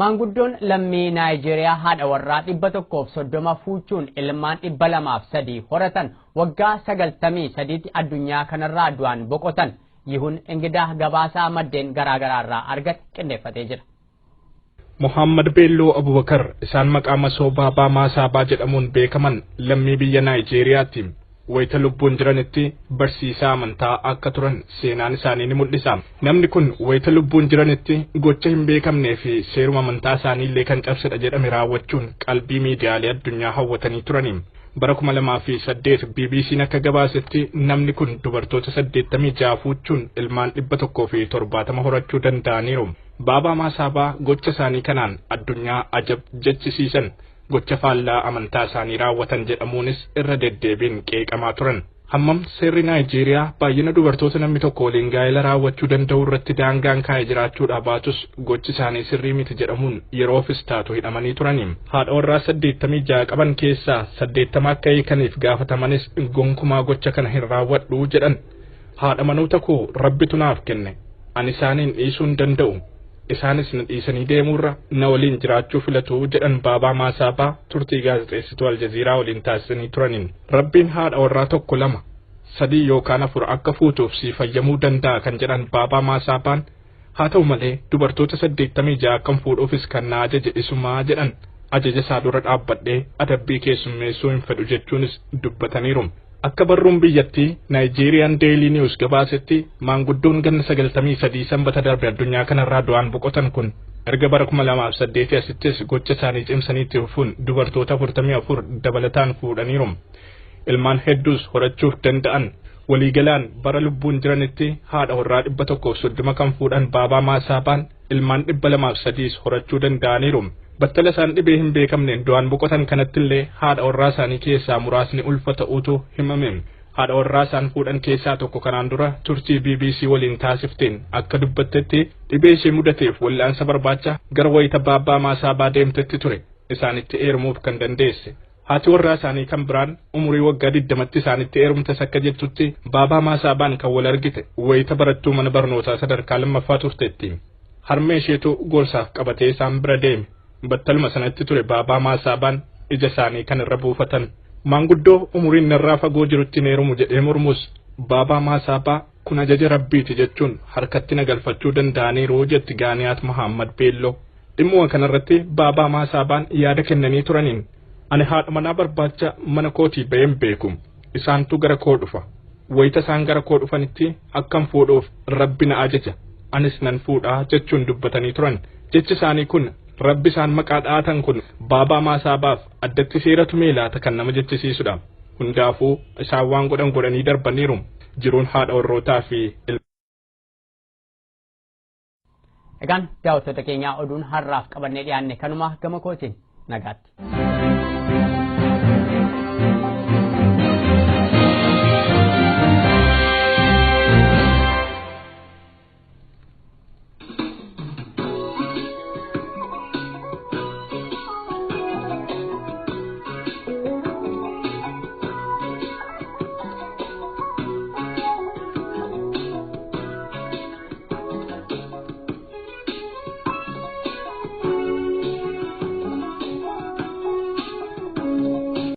Maanguddoon lammii Naayijeeriyaa haadha warraa 130 fuuchuun ilmaan 203 horatan waggaa 93 addunyaa kanarraa du'an boqotan. Yihun Ingidaa gabaasaa maddeen garaagaraarraa argate qindeeffatee jira. Muhammad Bello Abubakar isaan maqaa masoo Baabaa Maasaabaa jedhamuun beekaman lammii biyya Naayijeeriyaatti. Wayita lubbuun jiranitti barsiisaa amantaa akka turan seenaan isaanii ni mul'isa. Namni kun wayita lubbuun jiranitti gocha hin beekamnee fi seeruma amantaa isaanii illee kan cabsedha jedhame raawwachuun qalbii miidiyaalee addunyaa hawwatanii turani. Bara 2008 BBC'n akka gabaasetti namni kun dubartoota 86 fuuchuun ilmaan 170 horachuu danda'aniiru. Baabaa Maasaabaa gocha isaanii kanaan addunyaa ajab jechisiisan. Gocha faallaa amantaa isaanii raawwatan jedhamuunis irra deddeebiin qeeqamaa turan. Hammam seerri Naayijeeriyaa baay'ina dubartoota namni tokko waliin gaa'ela raawwachuu danda'u irratti daangaan kaa'ee jiraachuudha baatus gochi isaanii sirrii miti jedhamuun yeroofis taatu hidhamanii turani. Haadha warraa 86 qaban keessaa 80 akka hiikaniif gaafatamanis gonkumaa gocha kana hin raawwadhu jedhan. Haadha manoota koo Rabbitu naaf kenne. Ani isaaniin dhiisuu hin danda'u. Isaanis na dhiisanii deemurra na waliin jiraachuu filatu jedhan Baabaa Maasaabaa turtii gaazexeessituu Aljaziiraa waliin taasisanii turaniin. Rabbiin haadha warraa 1 2 3 yookaan 4 akka fuutuuf si fayyamuu danda'a kan jedhan Baabaa Maasaabaan haa ta'u malee dubartoota 86 akkam fuudhuufis kan na ajaje isumaa jedhan. Ajaja isaa dura dhaabbadhee adabbii keessummeessuu hin fedhu jechuunis dubbataniiru. Akka barruun biyyattii Nigerian Daily News gabaasetti maanguddoon ganna 93 sanbata darbe addunyaa kanarraa du'an boqotan kun erga bara 2008 asittis gocha isaanii cimsaniitti fufuun dubartoota 44 dabalataan fuudhaniiru. Ilmaan hedduus horachuuf danda'an. Waliigalaan bara lubbuun jiranitti haadha warraa 130 kan fuudhan Baabaa Maasaabaan ilmaan 203 horachuu danda'aniiru. Battala isaan dhibee hin beekamneen du'an boqotan kanattillee haadha warraa isaanii keessaa muraasni ulfa ta'uutu himame. Haadha warraa isaan fuudhan keessaa tokko kanaan dura turtii BBC waliin taasifteen akka dubbattetti dhibee ishee mudateef wal'aansa barbaacha gara wayita Baabaa Maasaabaa deemtetti ture isaanitti eermuuf kan dandeesse. Haati warraa isaanii kan biraan umurii waggaa 20tti isaanitti eerumtas akka jettutti Baabaa Maasaabaan kan wal argite wayita barattuu mana barnootaa sadarkaa lammaffaa turteetti. Harmee isheetu gorsaaf qabatee isaan bira deeme. Battaluma sanatti ture Baabaa Maasaabaan ija isaanii kan irra buufatan. Maanguddoo umuriin irraa fagoo jirutti neerumu jedhee mormus Baabaa Maasaabaa kun ajaja Rabbiiti jechuun harkatti nagalfachuu danda'aniiru jetti Gaaniyaat Muhammad Bello. Dhimma kanarratti Baabaa Maasaabaan yaada kennanii turaniin ani haadha manaa barbaacha mana kootii ba'een beeku. Isaantu gara koo dhufa. Wayita isaan gara koo dhufanitti akkam fuudhuuf Rabbi na ajaja. Anis nan fuudhaa jechuun dubbatanii turan. Jechi isaanii kun Rabbi isaan maqaa dhaatan kun Baabaa Maasaabaaf addatti seeratu meelaata kan nama jechisiisudha. Hundaafuu isaan waan godhanii darbaniiru. Jiruun haadha warrootaa fi Egaan daawwattoota keenyaa oduun har'aaf qabannee dhiyaanne kanuma gama kootiin nagaatti.